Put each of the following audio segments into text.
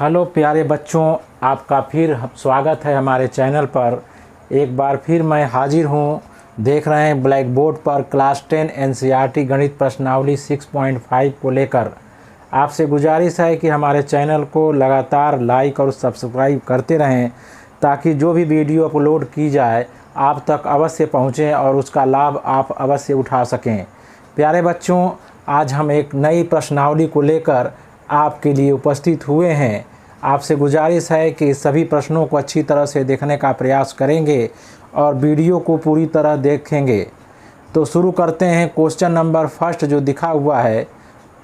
Hello प्यारे बच्चों, आपका फिर स्वागत है हमारे चैनल पर। एक बार फिर मैं हाजिर हूँ। देख रहे हैं ब्लैक बोर्ड पर क्लास 10 एनसीईआरटी गणित प्रश्नावली 6.5 को लेकर। आपसे गुजारिश है कि हमारे चैनल को लगातार लाइक और सब्सक्राइब करते रहें ताकि जो भी वीडियो अपलोड की जाए आप तक अवश्य पहुँचें और उसका लाभ आप अवश्य उठा सकें। प्यारे बच्चों, आज हम एक नई प्रश्नावली को लेकर आपके लिए उपस्थित हुए हैं। आपसे गुजारिश है कि सभी प्रश्नों को अच्छी तरह से देखने का प्रयास करेंगे और वीडियो को पूरी तरह देखेंगे। तो शुरू करते हैं। क्वेश्चन नंबर फर्स्ट जो दिखा हुआ है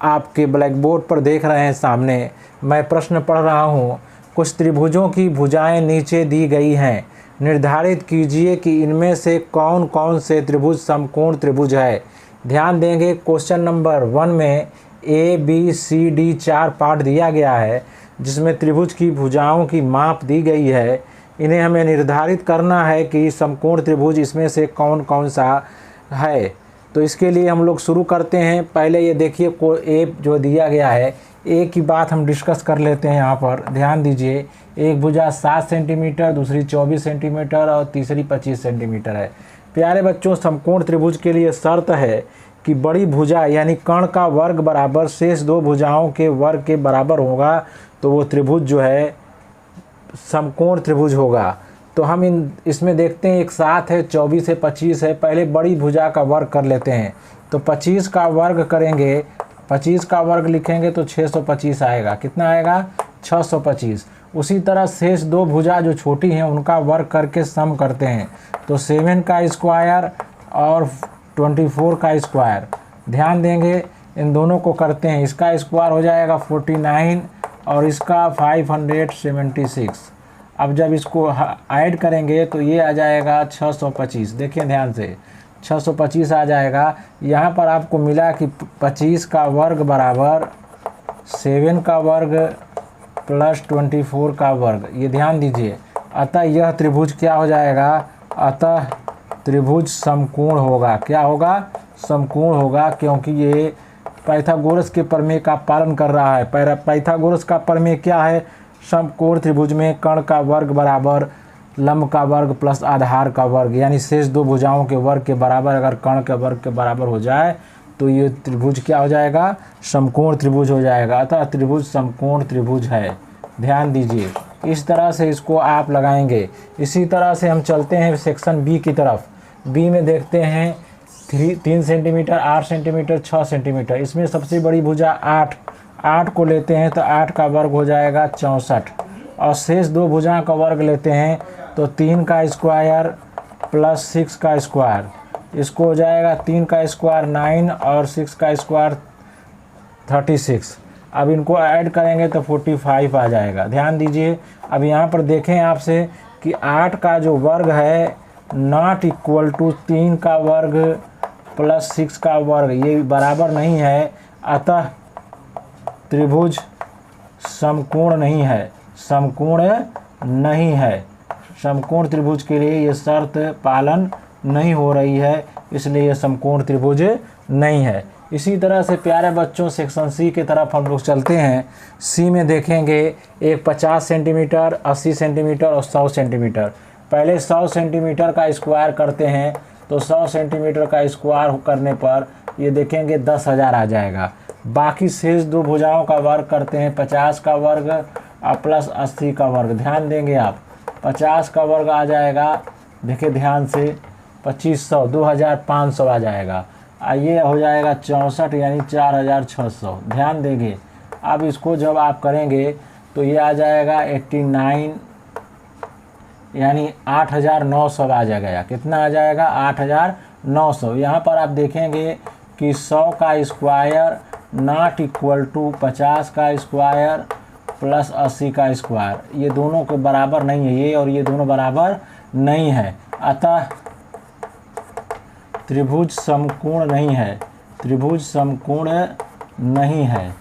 आपके ब्लैक बोर्ड पर देख रहे हैं सामने। मैं प्रश्न पढ़ रहा हूँ। कुछ त्रिभुजों की भुजाएं नीचे दी गई हैं। निर्धारित कीजिए कि इनमें से कौन कौन से त्रिभुज समकोण त्रिभुज है। ध्यान देंगे, क्वेश्चन नंबर 1 में ABCD 4 पार्ट दिया गया है जिसमें त्रिभुज की भुजाओं की माप दी गई है। इन्हें हमें निर्धारित करना है कि समकोण त्रिभुज इसमें से कौन कौन सा है। तो इसके लिए हम लोग शुरू करते हैं। पहले ये देखिए ए जो दिया गया है, ए की बात हम डिस्कस कर लेते हैं। यहाँ पर ध्यान दीजिए, एक भुजा 7 सेंटीमीटर, दूसरी 24 सेंटीमीटर और तीसरी 25 सेंटीमीटर है। प्यारे बच्चों, समकोण त्रिभुज के लिए शर्त है कि बड़ी भुजा यानी कर्ण का वर्ग बराबर शेष दो भुजाओं के वर्ग के बराबर होगा तो वो त्रिभुज जो है समकोण त्रिभुज होगा। तो हम इसमें देखते हैं, एक 7 है, 24 है, 25 है। पहले बड़ी भुजा का वर्ग कर लेते हैं। तो 25 का वर्ग करेंगे, 25 का वर्ग लिखेंगे तो 625 आएगा। कितना आएगा? 625। उसी तरह शेष दो भुजा जो छोटी हैं उनका वर्ग करके सम करते हैं। तो 7 का स्क्वायर और 24 का स्क्वायर। ध्यान देंगे, इन दोनों को करते हैं। इसका स्क्वायर हो जाएगा 49 और इसका 576। अब जब इसको ऐड करेंगे तो ये आ जाएगा 625। देखिए ध्यान से, 625 आ जाएगा। यहाँ पर आपको मिला कि 25 का वर्ग बराबर 7 का वर्ग प्लस 24 का वर्ग। ये ध्यान दीजिए। अतः यह त्रिभुज क्या हो जाएगा? अतः त्रिभुज समकोण होगा। क्या होगा? समकोण होगा, क्योंकि ये पाइथागोरस के प्रमेय का पालन कर रहा है। पाइथागोरस का प्रमेय क्या है? समकोण त्रिभुज में कर्ण का वर्ग बराबर लंब का वर्ग प्लस आधार का वर्ग, यानी शेष दो भुजाओं के वर्ग के बराबर अगर कर्ण के वर्ग के बराबर हो जाए तो ये त्रिभुज क्या हो जाएगा? समकोण त्रिभुज हो जाएगा। अतः त्रिभुज समकोण त्रिभुज है। ध्यान दीजिए, इस तरह से इसको आप लगाएंगे। इसी तरह से हम चलते हैं सेक्शन बी की तरफ। बी में देखते हैं 3 सेंटीमीटर, 8 सेंटीमीटर, 6 सेंटीमीटर। इसमें सबसे बड़ी भुजा 8 को लेते हैं तो 8 का वर्ग हो जाएगा 64 और शेष दो भुजा का वर्ग लेते हैं तो 3 का स्क्वायर प्लस 6 का स्क्वायर। इसको हो जाएगा 3 का स्क्वायर 9 और 6 का स्क्वायर 36। अब इनको ऐड करेंगे तो 45 आ जाएगा। ध्यान दीजिए, अब यहाँ पर देखें आपसे कि 8 का जो वर्ग है नॉट इक्वल टू 3 का वर्ग प्लस 6 का वर्ग, ये बराबर नहीं है। अतः त्रिभुज समकोण नहीं है। समकोण नहीं है। समकोण त्रिभुज के लिए ये शर्त पालन नहीं हो रही है, इसलिए ये समकोण त्रिभुज नहीं है। इसी तरह से प्यारे बच्चों, सेक्शन सी की तरफ हम लोग चलते हैं। सी में देखेंगे एक 50 सेंटीमीटर, 80 सेंटीमीटर और 100 सेंटीमीटर। पहले 100 सेंटीमीटर का स्क्वायर करते हैं तो 100 सेंटीमीटर का स्क्वायर करने पर ये देखेंगे 10,000 आ जाएगा। बाकी शेष दो भुजाओं का वर्ग करते हैं, 50 का वर्ग और प्लस 80 का वर्ग। ध्यान देंगे आप, 50 का वर्ग आ जाएगा, देखिए ध्यान से, 2500, 2500 आ जाएगा। ये हो जाएगा 64 यानी 4600। ध्यान देंगे, अब इसको जब आप करेंगे तो ये आ जाएगा 89 यानी 8900 आ जाएगा। कितना आ जाएगा? 8900। यहाँ पर आप देखेंगे कि 100 का स्क्वायर नॉट इक्वल टू 50 का स्क्वायर प्लस 80 का स्क्वायर, ये दोनों के बराबर नहीं है। ये और ये दोनों बराबर नहीं है। अतः त्रिभुज समकोण नहीं है। त्रिभुज समकोण नहीं है।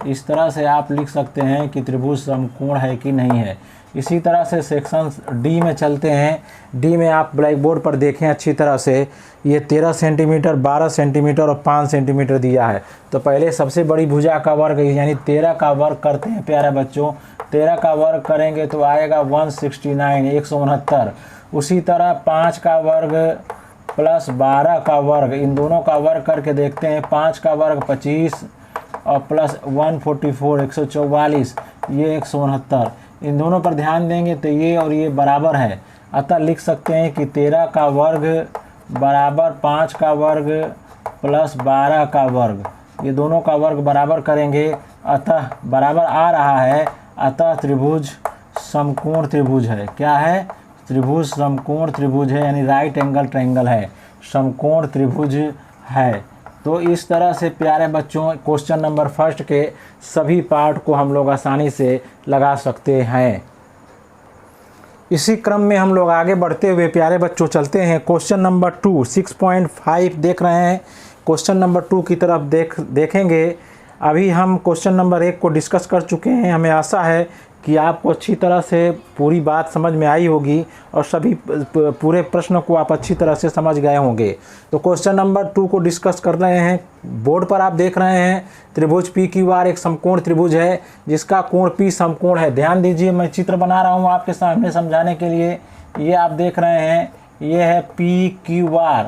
इस तरह से आप लिख सकते हैं कि त्रिभुज समकोण है कि नहीं है। इसी तरह से सेक्शन डी में चलते हैं। डी में आप ब्लैक बोर्ड पर देखें अच्छी तरह से, ये 13 सेंटीमीटर, 12 सेंटीमीटर और 5 सेंटीमीटर दिया है। तो पहले सबसे बड़ी भुजा का वर्ग यानी 13 का वर्ग करते हैं प्यारे बच्चों। 13 का वर्ग करेंगे तो आएगा 169, 169। उसी तरह 5 का वर्ग प्लस 12 का वर्ग, इन दोनों का वर्ग करके देखते हैं। 5 का वर्ग 25 और प्लस 144, 144, ये 169। इन दोनों पर ध्यान देंगे तो ये और ये बराबर है, अतः लिख सकते हैं कि 13 का वर्ग बराबर 5 का वर्ग प्लस 12 का वर्ग, ये दोनों का वर्ग बराबर करेंगे, अतः बराबर आ रहा है, अतः त्रिभुज समकोण त्रिभुज है। क्या है? त्रिभुज समकोण त्रिभुज है, यानी राइट एंगल ट्रायंगल है, समकोण त्रिभुज है। तो इस तरह से प्यारे बच्चों क्वेश्चन नंबर फर्स्ट के सभी पार्ट को हम लोग आसानी से लगा सकते हैं। इसी क्रम में हम लोग आगे बढ़ते हुए प्यारे बच्चों चलते हैं क्वेश्चन नंबर 2, 6.5 देख रहे हैं। क्वेश्चन नंबर 2 की तरफ देखेंगे। अभी हम क्वेश्चन नंबर 1 को डिस्कस कर चुके हैं। हमें आशा है कि आपको अच्छी तरह से पूरी बात समझ में आई होगी और सभी पूरे प्रश्न को आप अच्छी तरह से समझ गए होंगे। तो क्वेश्चन नंबर 2 को डिस्कस कर रहे हैं। बोर्ड पर आप देख रहे हैं त्रिभुज PQR एक समकोण त्रिभुज है जिसका कोण P समकोण है। ध्यान दीजिए, मैं चित्र बना रहा हूँ आपके सामने समझाने के लिए। ये आप देख रहे हैं, ये है PQR,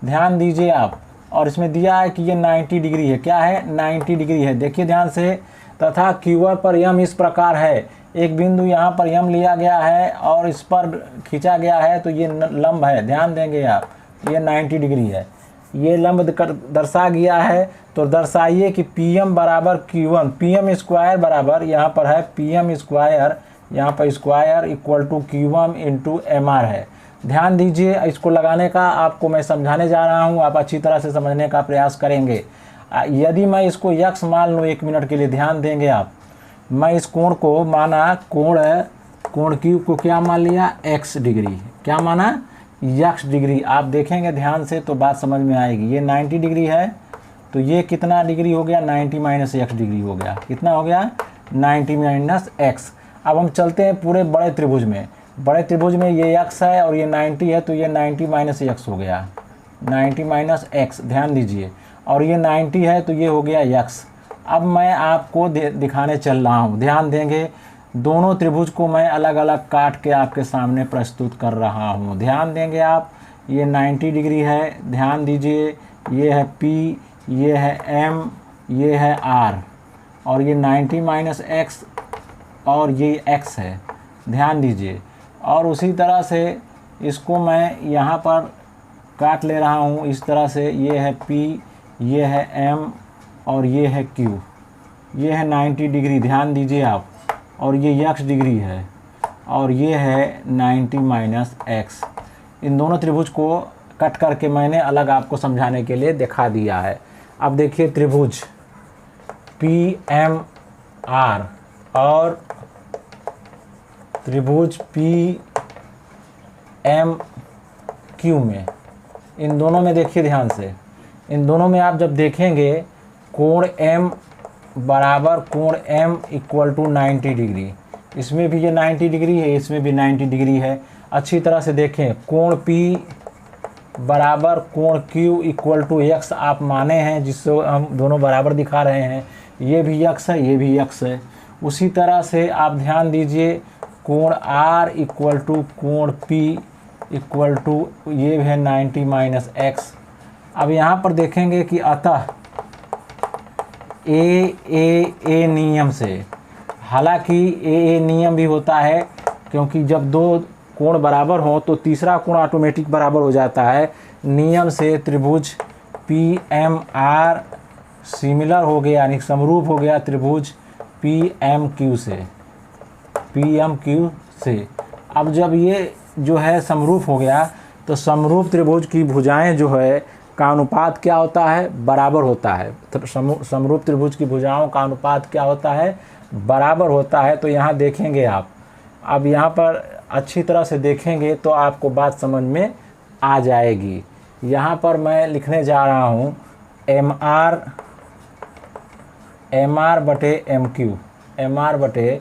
ध्यान दीजिए आप। और इसमें दिया है कि ये 90 डिग्री है। क्या है? 90 डिग्री है। देखिए ध्यान से, तथा QR पर यम इस प्रकार है, एक बिंदु यहाँ पर यम लिया गया है और इस पर खींचा गया है, तो ये लंब है। ध्यान देंगे आप, ये 90 डिग्री है, ये लंब दर्शा गया है। तो दर्शाइए कि PM बराबर Q1, PM स्क्वायर बराबर, यहाँ पर है PM स्क्वायर, यहाँ पर square equal to Q1 into MR है। ध्यान दीजिए, इसको लगाने का आपको मैं समझाने जा रहा हूँ, आप अच्छी तरह से समझने का प्रयास करेंगे। यदि मैं इसको यक्स मान लूँ 1 मिनट के लिए, ध्यान देंगे आप। मैं इस कोण को माना कोण Q को क्या मान लिया? x degree. क्या माना? x degree. आप देखेंगे ध्यान से तो बात समझ में आएगी। ये 90 डिग्री है, तो ये कितना डिग्री हो गया? 90 माइनस x डिग्री हो गया। कितना हो गया? 90 माइनस x। अब हम चलते हैं पूरे बड़े त्रिभुज में। बड़े त्रिभुज में ये x है और ये 90 है, तो ये 90 माइनस x हो गया, 90 माइनस x। ध्यान दीजिए, और ये 90 है तो ये हो गया x। अब मैं आपको दिखाने चल रहा हूँ, ध्यान देंगे। दोनों त्रिभुज को मैं अलग अलग काट के आपके सामने प्रस्तुत कर रहा हूँ। ध्यान देंगे आप, ये 90 डिग्री है, ध्यान दीजिए। ये है P, ये है M, ये है R, और ये 90 माइनस x और ये x है। ध्यान दीजिए, और उसी तरह से इसको मैं यहाँ पर काट ले रहा हूँ इस तरह से। ये है P, ये है M और ये है Q। ये है 90 डिग्री, ध्यान दीजिए आप, और ये x डिग्री है, और ये है 90 माइनस x। इन दोनों त्रिभुज को कट करके मैंने अलग आपको समझाने के लिए दिखा दिया है। अब देखिए त्रिभुज PMR और त्रिभुज PMQ में, इन दोनों में देखिए ध्यान से, इन दोनों में आप जब देखेंगे कोण M बराबर कोण M इक्वल टू 90 डिग्री। इसमें भी ये 90 डिग्री है, इसमें भी 90 डिग्री है। अच्छी तरह से देखें, कोण P बराबर कोण Q इक्वल टू x आप माने हैं, जिससे हम दोनों बराबर दिखा रहे हैं। ये भी x है, ये भी x है। उसी तरह से आप ध्यान दीजिए, कोण R इक्वल टू कोण P इक्वल टू ये है 90 माइनस x। अब यहाँ पर देखेंगे कि अतः ए नियम से, हालांकि ए नियम भी होता है, क्योंकि जब दो कोण बराबर हो तो तीसरा कोण ऑटोमेटिक बराबर हो जाता है। नियम से त्रिभुज PMR सिमिलर हो गया, यानी समरूप हो गया त्रिभुज PMQ से। अब जब ये जो है समरूप हो गया, तो समरूप त्रिभुज की भुजाएं जो है का अनुपात क्या होता है? बराबर होता है। तो समरूप त्रिभुज की भुजाओं का अनुपात क्या होता है? बराबर होता है। तो यहाँ देखेंगे आप, अब यहाँ पर अच्छी तरह से देखेंगे तो आपको बात समझ में आ जाएगी। यहाँ पर मैं लिखने जा रहा हूँ MR बटे MQ, MR बटे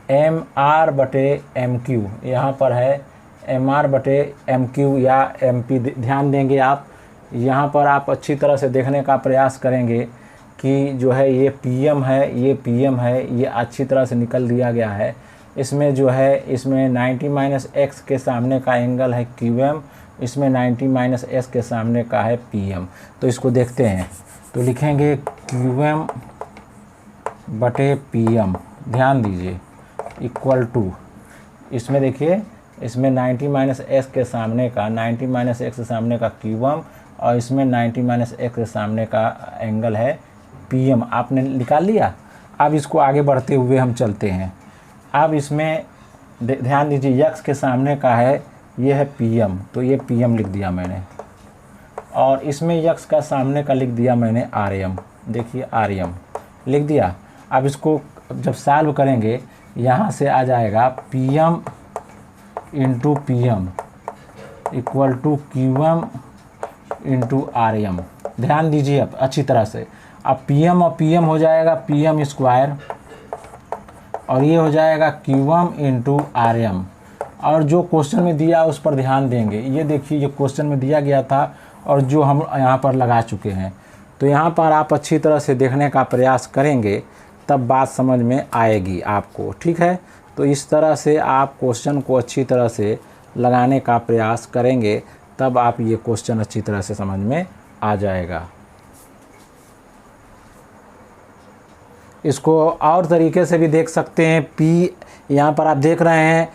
MR/MQ, यहाँ पर है MR/MQ या MP। ध्यान देंगे आप, यहाँ पर आप अच्छी तरह से देखने का प्रयास करेंगे कि जो है ये PM है, ये PM है, ये अच्छी तरह से निकल दिया गया है। इसमें जो है, इसमें 90 - x के सामने का एंगल है QM, इसमें 90 - s के सामने का है PM। तो इसको देखते हैं, तो लिखेंगे QM/PM, ध्यान दीजिए, इक्वल टू, इसमें देखिए, इसमें 90 - s के सामने का 90 - x के सामने का QM और इसमें 90 - x के सामने का एंगल है PM। आपने निकाल लिया। अब इसको आगे बढ़ते हुए हम चलते हैं। अब इसमें ध्यान दीजिए, x के सामने का है, ये है PM, तो ये PM लिख दिया मैंने, और इसमें x का सामने का लिख दिया मैंने RM। देखिए RM लिख दिया। अब इसको जब सॉल्व करेंगे, यहाँ से आ जाएगा PM × PM equal to QM × RM। ध्यान दीजिए अब अच्छी तरह से। अब PM और PM हो जाएगा PM², और ये हो जाएगा QM × RM। और जो क्वेश्चन में दिया उस पर ध्यान देंगे। ये देखिए, ये क्वेश्चन में दिया गया था और जो हम यहाँ पर लगा चुके हैं। तो यहाँ पर आप अच्छी तरह से देखने का प्रयास करेंगे, तब बात समझ में आएगी आपको, ठीक है। तो इस तरह से आप क्वेश्चन को अच्छी तरह से लगाने का प्रयास करेंगे, तब आप ये क्वेश्चन अच्छी तरह से समझ में आ जाएगा। इसको और तरीके से भी देख सकते हैं। यहाँ पर आप देख रहे हैं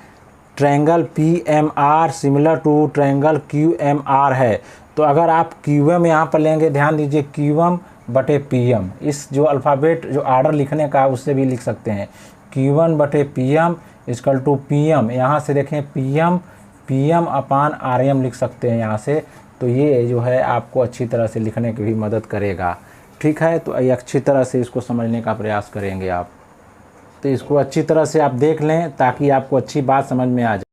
triangle PMR similar to triangle QMR है। तो अगर आप QM यहाँ पर लेंगे, ध्यान दीजिए, QM/PM, इस जो अल्फ़ाबेट जो आर्डर लिखने का उससे भी लिख सकते हैं। Q1/PM इक्वल टू PM, यहाँ से देखें PM/RM लिख सकते हैं यहाँ से। तो ये जो है आपको अच्छी तरह से लिखने की भी मदद करेगा, ठीक है। तो अच्छी तरह से इसको समझने का प्रयास करेंगे आप। तो इसको अच्छी तरह से आप देख लें ताकि आपको अच्छी बात समझ में आ जाए।